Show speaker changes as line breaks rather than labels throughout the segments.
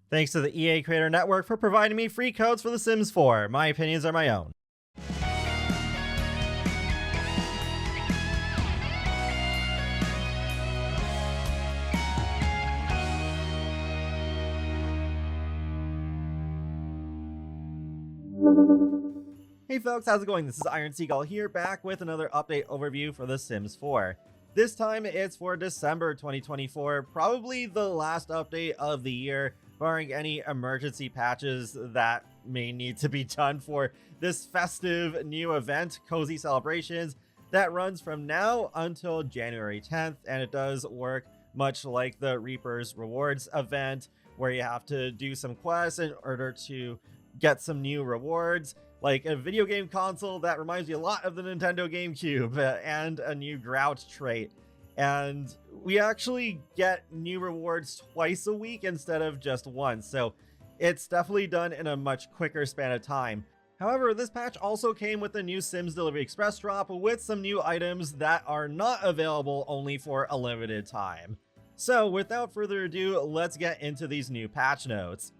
Thanks to the EA Creator Network for providing me free codes for The Sims 4. My opinions are my own. Hey folks, how's it going? This is Iron Seagull here, back with another update overview for The Sims 4. This time it's for December 2024, probably the last update of the year, barring any emergency patches that may need to be done for this festive new event, Cozy Celebrations, that runs from now until January 10th, and it does work much like the Reaper's Rewards event, where you have to do some quests in order to get some new rewards, like a video game console that reminds me a lot of the Nintendo GameCube, and a new Grouch trait. And we actually get new rewards twice a week instead of just once, so it's definitely done in a much quicker span of time. However, this patch also came with the new Sims Delivery Express drop with some new items that are not available only for a limited time. So without further ado, let's get into these new patch notes.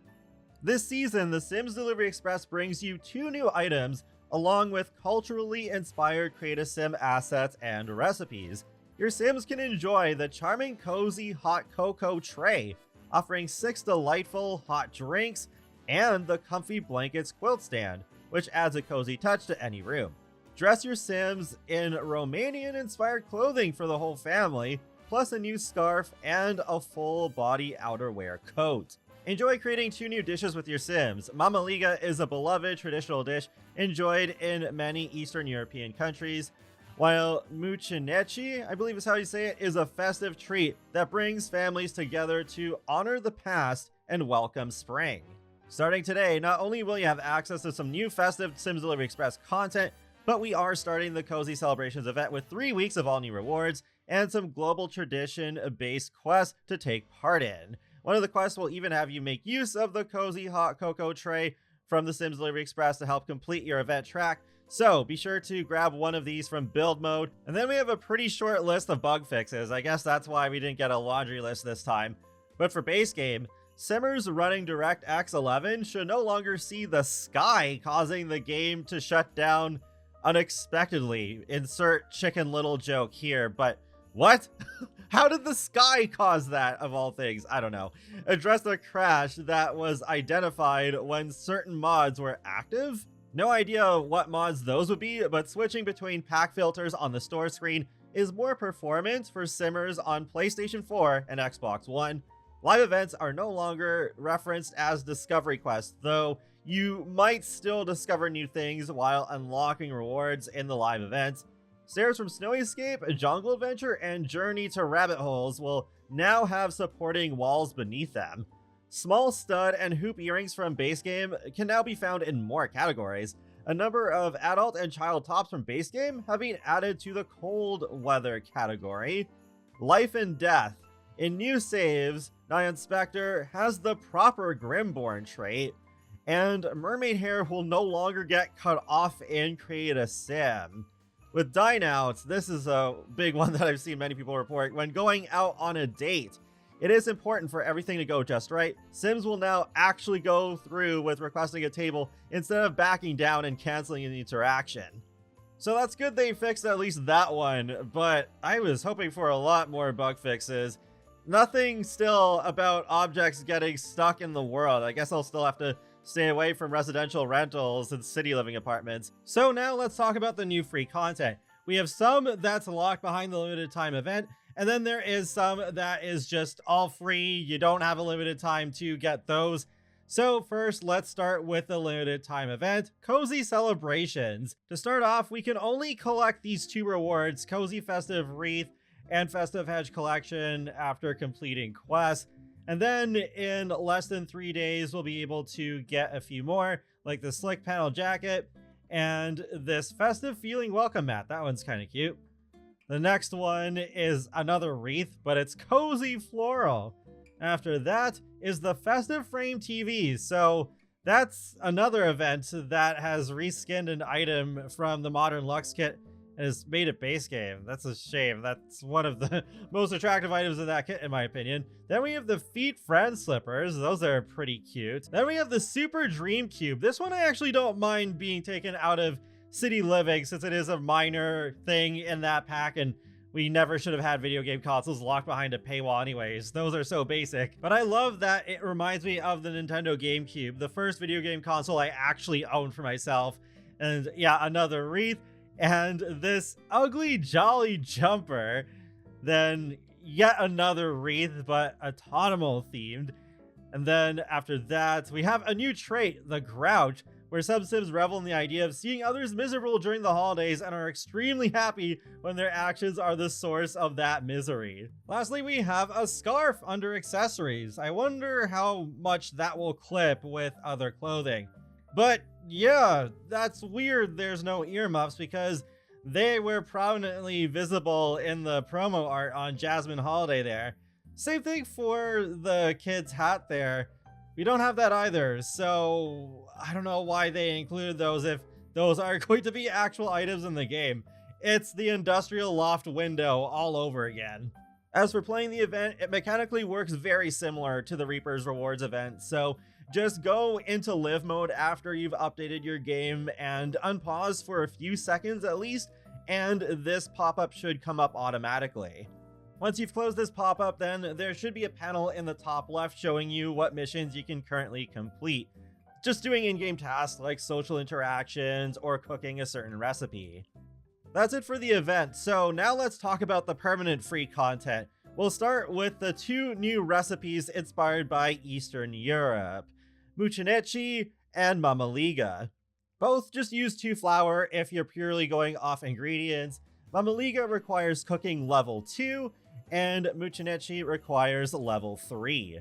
This season, the Sims Delivery Express brings you 2 new items, along with culturally inspired Create Sim assets and recipes. Your Sims can enjoy the charming cozy hot cocoa tray, offering 6 delightful hot drinks, and the comfy blankets quilt stand, which adds a cozy touch to any room. Dress your Sims in Romanian-inspired clothing for the whole family, plus a new scarf and a full body outerwear coat. Enjoy creating 2 new dishes with your Sims. Mama Liga is a beloved traditional dish enjoyed in many Eastern European countries, while Mucinechi, I believe is how you say it, is a festive treat that brings families together to honor the past and welcome spring. Starting today, not only will you have access to some new festive Sims Delivery Express content, but we are starting the Cozy Celebrations event with 3 weeks of all new rewards and some global tradition-based quests to take part in. One of the quests will even have you make use of the cozy hot cocoa tray from the Sims Delivery Express to help complete your event track, so be sure to grab one of these from build mode. And then we have a pretty short list of bug fixes. I guess that's why we didn't get a laundry list this time. But for base game, Simmers running DirectX 11 should no longer see the sky causing the game to shut down unexpectedly. Insert Chicken Little joke here, but what? How did the sky cause that, of all things? I don't know. Address a crash that was identified when certain mods were active? No idea what mods those would be, but switching between pack filters on the store screen is more performant for Simmers on PlayStation 4 and Xbox One. Live events are no longer referenced as discovery quests, though you might still discover new things while unlocking rewards in the live events. Stairs from Snowy Escape, Jungle Adventure, and Journey to Rabbit Holes will now have supporting walls beneath them. Small stud and hoop earrings from base game can now be found in more categories. A number of adult and child tops from base game have been added to the cold weather category. Life and death. In new saves, Nyan Spectre has the proper Grimborn trait, and mermaid hair will no longer get cut off in Create a Sim. With dine outs, this is a big one that I've seen many people report. When going out on a date, it is important for everything to go just right. Sims will now actually go through with requesting a table instead of backing down and canceling an interaction. So that's good they fixed at least that one, but I was hoping for a lot more bug fixes. Nothing still about objects getting stuck in the world. I guess I'll still have to stay away from residential rentals and city living apartments. So now let's talk about the new free content. We have some that's locked behind the limited time event, and then there is some that is just all free. You don't have a limited time to get those. So first, let's start with the limited time event, Cozy Celebrations. To start off, we can only collect these 2 rewards, Cozy Festive Wreath and Festive Hedge Collection, after completing quests. And then in less than 3 days, we'll be able to get a few more, like the Slick Panel Jacket and this Festive Feeling Welcome Mat. That one's kind of cute. The next one is another wreath, but it's Cozy Floral. After that is the Festive Frame TV. So that's another event that has reskinned an item from the Modern Lux kit and it's made a base game. That's a shame. That's one of the most attractive items in that kit, in my opinion. Then we have the Feet Friend Slippers. Those are pretty cute. Then we have the Super Dream Cube. This one I actually don't mind being taken out of City Living, since it is a minor thing in that pack, and we never should have had video game consoles locked behind a paywall anyways. Those are so basic. But I love that it reminds me of the Nintendo GameCube, the first video game console I actually owned for myself. And yeah, another wreath, and this ugly jolly jumper. Then yet another wreath, but autonomous themed. And then after that, we have a new trait, the Grouch, where some Sims revel in the idea of seeing others miserable during the holidays and are extremely happy when their actions are the source of that misery. Lastly, we have a scarf under accessories. I wonder how much that will clip with other clothing. But yeah, that's weird there's no earmuffs, because they were prominently visible in the promo art on Jasmine Holiday there. Same thing for the kid's hat there. We don't have that either, so I don't know why they included those if those are going to be actual items in the game. It's the industrial loft window all over again. As for playing the event, it mechanically works very similar to the Reaper's Rewards event, so just go into live mode after you've updated your game and unpause for a few seconds at least, and this pop-up should come up automatically. Once you've closed this pop-up, then there should be a panel in the top left showing you what missions you can currently complete. Just doing in-game tasks like social interactions or cooking a certain recipe. That's it for the event, so now let's talk about the permanent free content. We'll start with the two new recipes inspired by Eastern Europe, Mucinici and Mamaliga. Both just use 2 flour if you're purely going off ingredients. Mamaliga requires cooking level 2, and Mucinici requires level 3.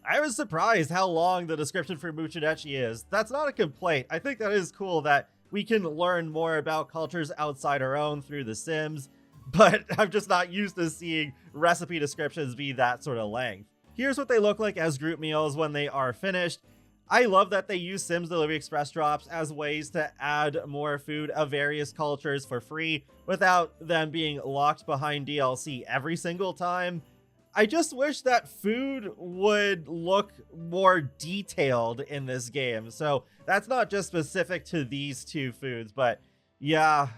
I was surprised how long the description for Mucinici is. That's not a complaint. I think that is cool that we can learn more about cultures outside our own through The Sims, but I'm just not used to seeing recipe descriptions be that sort of length. Here's what they look like as group meals when they are finished. I love that they use Sims Delivery Express drops as ways to add more food of various cultures for free without them being locked behind DLC every single time. I just wish that food would look more detailed in this game. So that's not just specific to these 2 foods, but yeah,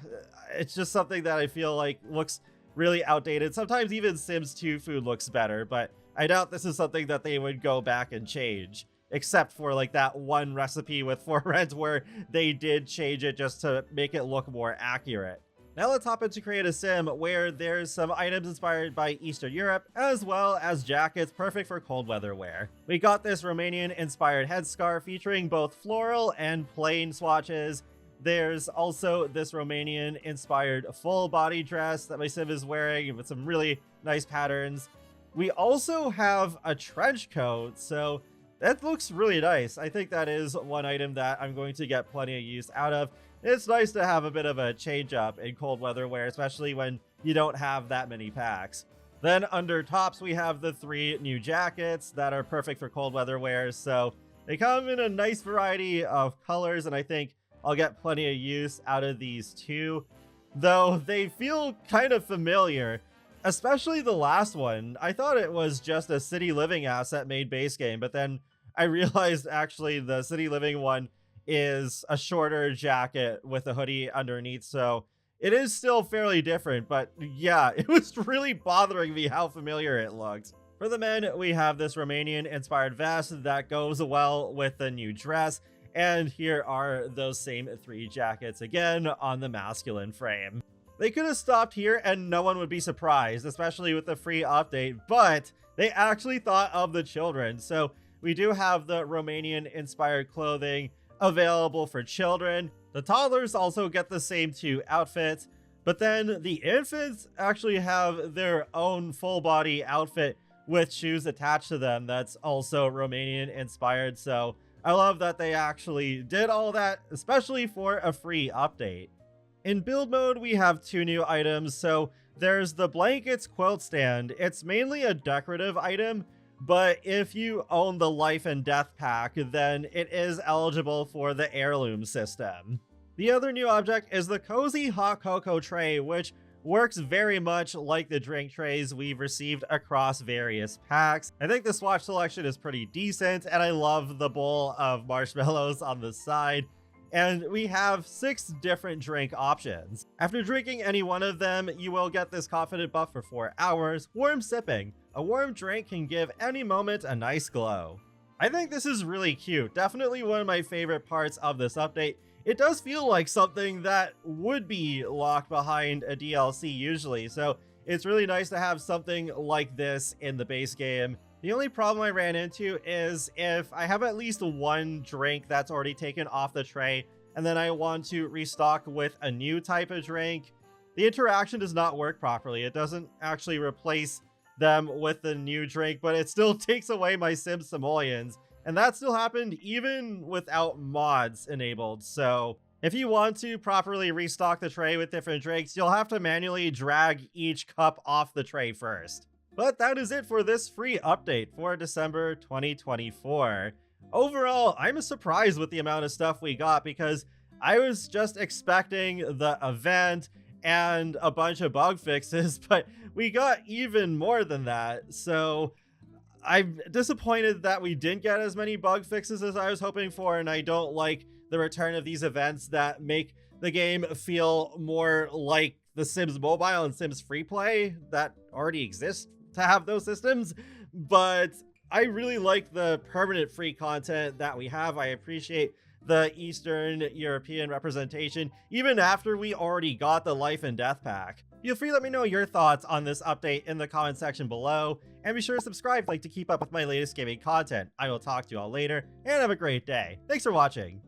it's just something that I feel like looks really outdated. Sometimes even Sims 2 food looks better, but I doubt this is something that they would go back and change. Except for like that one recipe with 4 Reds where they did change it just to make it look more accurate. Now let's hop into Create a Sim, where there's some items inspired by Eastern Europe, as well as jackets perfect for cold weather wear. We got this Romanian-inspired headscarf featuring both floral and plain swatches. There's also this Romanian-inspired full body dress that my Sim is wearing with some really nice patterns. We also have a trench coat, so that looks really nice. I think that is one item that I'm going to get plenty of use out of. It's nice to have a bit of a change up in cold weather wear, especially when you don't have that many packs. Then under tops, we have the 3 new jackets that are perfect for cold weather wear. So they come in a nice variety of colors, and I think I'll get plenty of use out of these 2. Though they feel kind of familiar. Especially the last one. I thought it was just a City Living asset made base game, but then I realized actually the City Living one is a shorter jacket with a hoodie underneath, so it is still fairly different, but yeah, it was really bothering me how familiar it looked. For the men, we have this Romanian-inspired vest that goes well with the new dress, and here are those same 3 jackets again on the masculine frame. They could have stopped here and no one would be surprised, especially with the free update, but they actually thought of the children. So we do have the Romanian-inspired clothing available for children. The toddlers also get the same 2 outfits, but then the infants actually have their own full body outfit with shoes attached to them that's also Romanian-inspired. So I love that they actually did all that, especially for a free update. In build mode, we have 2 new items. So there's the blankets quilt stand. It's mainly a decorative item, but if you own the life and death pack, then it is eligible for the heirloom system. The other new object is the Cozy Hot Cocoa Tray, which works very much like the drink trays we've received across various packs. I think the swatch selection is pretty decent, and I love the bowl of marshmallows on the side. And we have 6 different drink options. After drinking any one of them, you will get this confident buff for 4 hours. Warm sipping. A warm drink can give any moment a nice glow. I think this is really cute. Definitely one of my favorite parts of this update. It does feel like something that would be locked behind a DLC usually, so it's really nice to have something like this in the base game. The only problem I ran into is if I have at least one drink that's already taken off the tray, and then I want to restock with a new type of drink, the interaction does not work properly. It doesn't actually replace them with the new drink, but it still takes away my Sims simoleons. And that still happened even without mods enabled. So if you want to properly restock the tray with different drinks, you'll have to manually drag each cup off the tray first. But that is it for this free update for December 2024. Overall, I'm surprised with the amount of stuff we got because I was just expecting the event and a bunch of bug fixes, but we got even more than that. So I'm disappointed that we didn't get as many bug fixes as I was hoping for, and I don't like the return of these events that make the game feel more like The Sims Mobile and Sims Free Play that already exist to have those systems. But I really like the permanent free content that we have. I appreciate the Eastern European representation, even after we already got the Life and Death pack. Feel free to let me know your thoughts on this update in the comment section below, and be sure to subscribe to keep up with my latest gaming content. I will talk to you all later, and have a great day. Thanks for watching.